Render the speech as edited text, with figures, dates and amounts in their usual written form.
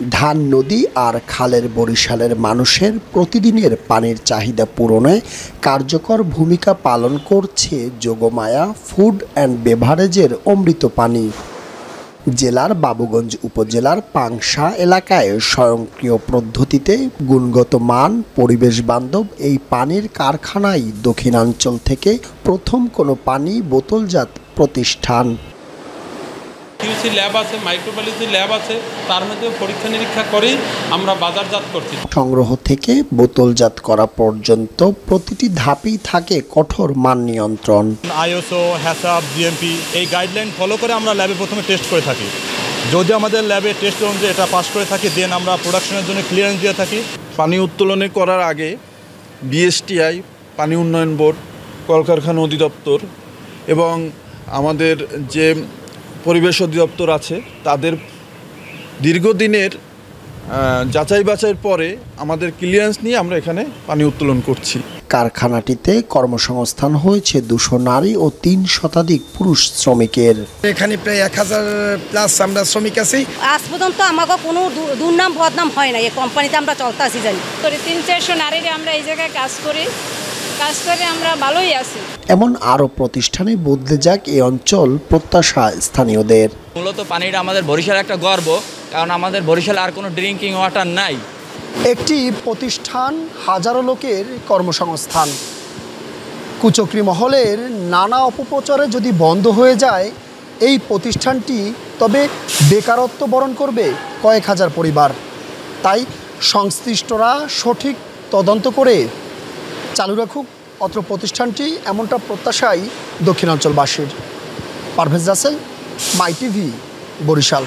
ধান নদী আর খালের বরিশালের মানুষের প্রতিদিনের পানির চাহিদা পূরণে কার্যকর ভূমিকা পালন করছে যোগমায়া ফুড অ্যান্ড বেভারেজের অমৃত পানি। জেলার বাবুগঞ্জ উপজেলার পাংশা এলাকায় স্বয়ংক্রিয় পদ্ধতিতে গুণগত মান, পরিবেশ বান্ধব এই পানির কারখানাই দক্ষিণাঞ্চল থেকে প্রথম কোনো পানি বোতলজাত প্রতিষ্ঠান। কিউসি ল্যাব আছে, মাইক্রোবায়োলজি ল্যাব আছে, তার মধ্যে পরীক্ষা নিরীক্ষা করেই আমরা বাজারজাত করছি। সংগ্রহ থেকে বোতলজাত করা পর্যন্ত প্রতিটি ধাপেই থাকে কঠোর মান নিয়ন্ত্রণ। আইএসও, হ্যাসাব, জিএমপি এই গাইডলাইন ফলো করে আমরা ল্যাবে প্রথমে টেস্ট করে থাকি। যদি আমাদের ল্যাবে টেস্ট অনুযায়ী এটা পাস করে থাকি, দেন আমরা প্রোডাকশনের জন্য ক্লিয়ারেন্স দিয়ে থাকি। পানি উত্তোলনে করার আগে বিএসটিআই, পানি উন্নয়ন বোর্ড, কলকারখানা অধিদপ্তর এবং আমাদের যে পরিবেশ অধিদপ্তর আছে তাদের দীর্ঘদিনের যাচাই বাছাইয়ের পরে আমাদের ক্লিয়ারেন্স নিয়ে আমরা এখানে পানি উত্তোলন করছি। কারখানাটিতে কর্মসংস্থান হয়েছে 200 নারী ও 3 শতাধিক পুরুষ শ্রমিকের। এখানে প্রায় 1000+ আমরা শ্রমিক আছি। আজ পর্যন্ত আমাকে কোনো দুর্নাম বদনাম হয় না। এই কোম্পানিতে আমরা চলতে আছি জানি। 300-400 নারীরা আমরা এই জায়গায় কাজ করে আমরা ভালোই আছি। এমন আরও প্রতিষ্ঠানে বদলে যাক এই অঞ্চল প্রত্যাশা স্থানীয়দের। মূলত পানিটা আমাদের বরিশাল একটা গর্ব, কারণ আমাদের বরিশাল আর কোনো ড্রিঙ্কিং ওয়াটার নাই। একটি প্রতিষ্ঠান, হাজারো লোকের কর্মসংস্থান। কুচক্রি মহলের নানা অপপ্রচারে যদি বন্ধ হয়ে যায় এই প্রতিষ্ঠানটি, তবে বেকারত্ব বরণ করবে কয়েক হাজার পরিবার। তাই সংশ্লিষ্টরা সঠিক তদন্ত করে চালু রাখুক অত্র প্রতিষ্ঠানটি, এমনটা প্রত্যাশাই দক্ষিণাঞ্চলবাসীর। পারভেজ রাসেল, মাই টিভি, বরিশাল।